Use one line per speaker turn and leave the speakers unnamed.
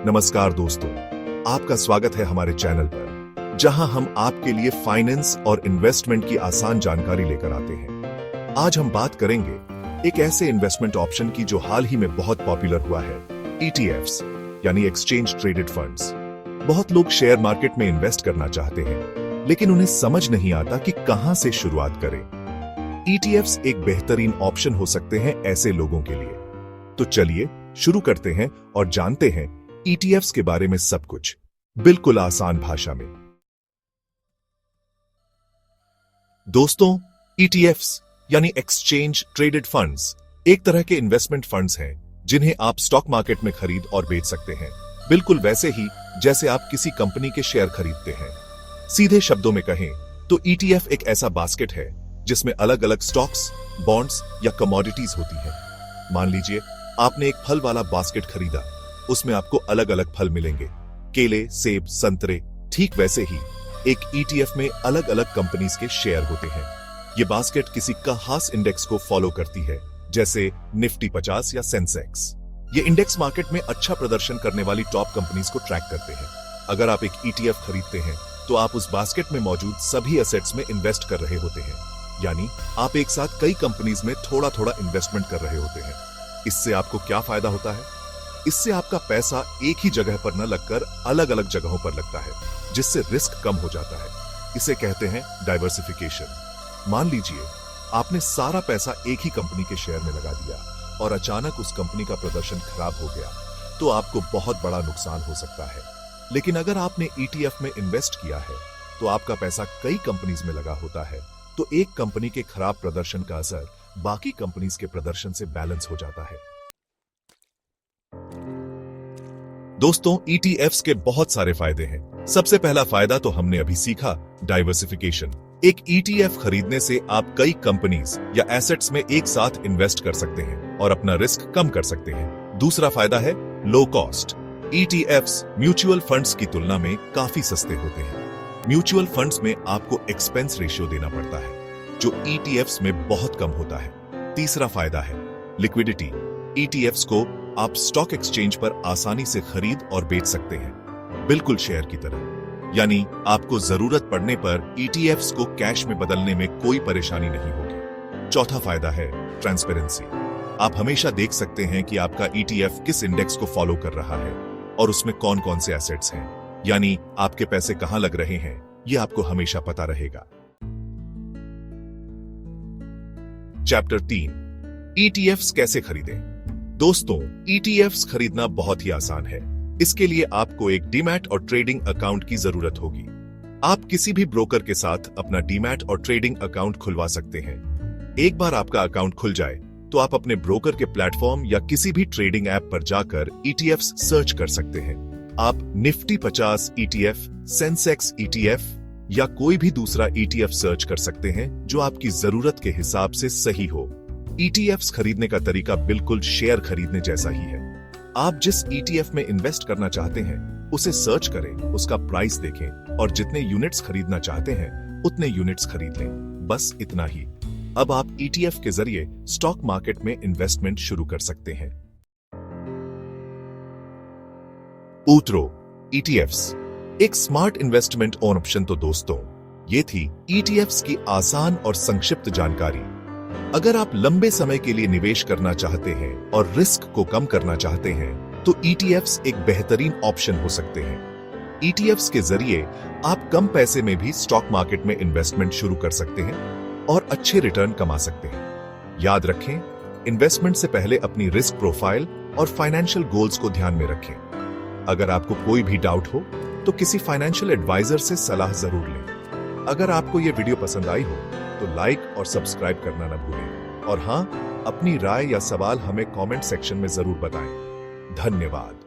नमस्कार दोस्तों, आपका स्वागत है हमारे चैनल पर, जहां हम आपके लिए फाइनेंस और इन्वेस्टमेंट की आसान जानकारी लेकर आते हैं। आज हम बात करेंगे एक ऐसे इन्वेस्टमेंट ऑप्शन की जो हाल ही में बहुत पॉपुलर हुआ है, ETFs यानी एक्सचेंज ट्रेडेड फंड्स। बहुत लोग शेयर मार्केट में इन्वेस्ट करना चाहते हैं, लेकिन उन्हें समझ नहीं आता कि कहां से शुरुआत करें। ETFs एक बेहतरीन ऑप्शन हो सकते हैं ऐसे लोगों के लिए। तो चलिए शुरू करते हैं और जानते हैं ETFs के बारे में सब कुछ, बिल्कुल आसान भाषा में। दोस्तों, ETFs यानी एक्सचेंज ट्रेडेड फंड्स एक तरह के इन्वेस्टमेंट फंड्स हैं जिन्हें आप स्टॉक मार्केट में खरीद और बेच सकते हैं, बिल्कुल वैसे ही जैसे आप किसी कंपनी के शेयर खरीदते हैं। सीधे शब्दों में कहें तो ETF एक ऐसा बास्केट है जिसमें अलग अलग स्टॉक्स, बॉन्ड्स या कमोडिटीज होती हैं। मान लीजिए आपने एक फल वाला बास्केट खरीदा, उसमें आपको अलग अलग फल मिलेंगे, केले, सेब, संतरे। ठीक वैसे ही एक ETF में अलग अलग कंपनीज के शेयर होते हैं। ये बास्केट किसी खास इंडेक्स को फॉलो करती है, जैसे निफ्टी 50 या सेंसेक्स। ये इंडेक्स मार्केट में अच्छा प्रदर्शन करने वाली टॉप कंपनीज को ट्रैक करते हैं। अगर आप एक ETF खरीदते हैं तो आप उस बास्केट में मौजूद सभी एसेट्स में इन्वेस्ट कर रहे होते हैं, यानी आप एक साथ कई कंपनीज में थोड़ा थोड़ा इन्वेस्टमेंट कर रहे होते हैं। इससे आपको क्या फायदा होता है? इससे आपका पैसा एक ही जगह पर न लगकर अलग अलग जगहों पर लगता है, जिससे रिस्क कम हो जाता है। इसे कहते हैं डाइवर्सिफिकेशन। मान लीजिए आपने सारा पैसा एक ही कंपनी के शेयर में लगा दिया और अचानक उस कंपनी का प्रदर्शन खराब हो गया, तो आपको बहुत बड़ा नुकसान हो सकता है। लेकिन अगर आपने ETF में इन्वेस्ट किया है तो आपका पैसा कई कंपनीज में लगा होता है, तो एक कंपनी के खराब प्रदर्शन का असर बाकी कंपनीज के प्रदर्शन से बैलेंस हो जाता है। दोस्तों, ETFs के बहुत सारे फायदे हैं। सबसे पहला फायदा तो हमने अभी सीखा, डाइवर्सिफिकेशन। एक ETF खरीदने से आप कई कंपनीज या एसेट्स में एक साथ इन्वेस्ट कर सकते हैं और अपना रिस्क कम कर सकते हैं। दूसरा फायदा है low cost. ETFs mutual funds की तुलना में काफी सस्ते होते हैं। म्यूचुअल फंड्स में आपको एक्सपेंस रेशियो देना पड़ता है, जो ETFs में बहुत कम होता है। तीसरा फायदा है लिक्विडिटी। ETFs को आप स्टॉक एक्सचेंज पर आसानी से खरीद और बेच सकते हैं, बिल्कुल शेयर की तरह। यानी आपको जरूरत पड़ने पर ETFs को कैश में बदलने में कोई परेशानी नहीं होगी। चौथा फायदा है ट्रांसपेरेंसी। आप हमेशा देख सकते हैं कि आपका ETF किस इंडेक्स को फॉलो कर रहा है और उसमें कौन कौन से एसेट्स हैं, यानी आपके पैसे कहां लग रहे हैं, यह आपको हमेशा पता रहेगा। चैप्टर 3, ETFs कैसे खरीदें। दोस्तों, ETFs खरीदना बहुत ही आसान है। इसके लिए आपको एक डीमैट और ट्रेडिंग अकाउंट की जरूरत होगी। आप किसी भी ब्रोकर के साथ अपना डीमैट और ट्रेडिंग अकाउंट खुलवा सकते हैं। एक बार आपका अकाउंट खुल जाए तो आप अपने ब्रोकर के प्लेटफॉर्म या किसी भी ट्रेडिंग ऐप पर जाकर ETFs सर्च कर सकते हैं। आप निफ्टी 50 ETF, सेंसेक्स ETF या कोई भी दूसरा ETF सर्च कर सकते हैं जो आपकी जरूरत के हिसाब से सही हो। ETFs खरीदने का तरीका बिल्कुल शेयर खरीदने जैसा ही है। आप जिस ETF में इन्वेस्ट करना चाहते हैं उसे सर्च करें, उसका प्राइस देखें और जितने यूनिट्स खरीदना चाहते हैं उतने यूनिट्स खरीद लें। बस इतना ही। अब आप ETF के जरिए स्टॉक मार्केट में इन्वेस्टमेंट शुरू कर सकते हैं। ऊतरो ETFs एक स्मार्ट इन्वेस्टमेंट ऑप्शन। तो दोस्तों, ये थी ETFs की आसान और संक्षिप्त जानकारी। अगर आप लंबे समय के लिए निवेश करना चाहते हैं और रिस्क को कम करना चाहते हैं तो ETFs एक बेहतरीन ऑप्शन हो सकते हैं। ETFs के जरिए आप कम पैसे में भी स्टॉक मार्केट में इन्वेस्टमेंट शुरू कर सकते हैं और अच्छे रिटर्न कमा सकते हैं। याद रखें, इन्वेस्टमेंट से पहले अपनी रिस्क प्रोफाइल और फाइनेंशियल गोल्स को ध्यान में रखें। अगर आपको कोई भी डाउट हो तो किसी फाइनेंशियल एडवाइजर से सलाह जरूर लें। अगर आपको यह वीडियो पसंद आई हो तो लाइक और सब्सक्राइब करना न भूलें। और हां, अपनी राय या सवाल हमें कमेंट सेक्शन में जरूर बताएं। धन्यवाद।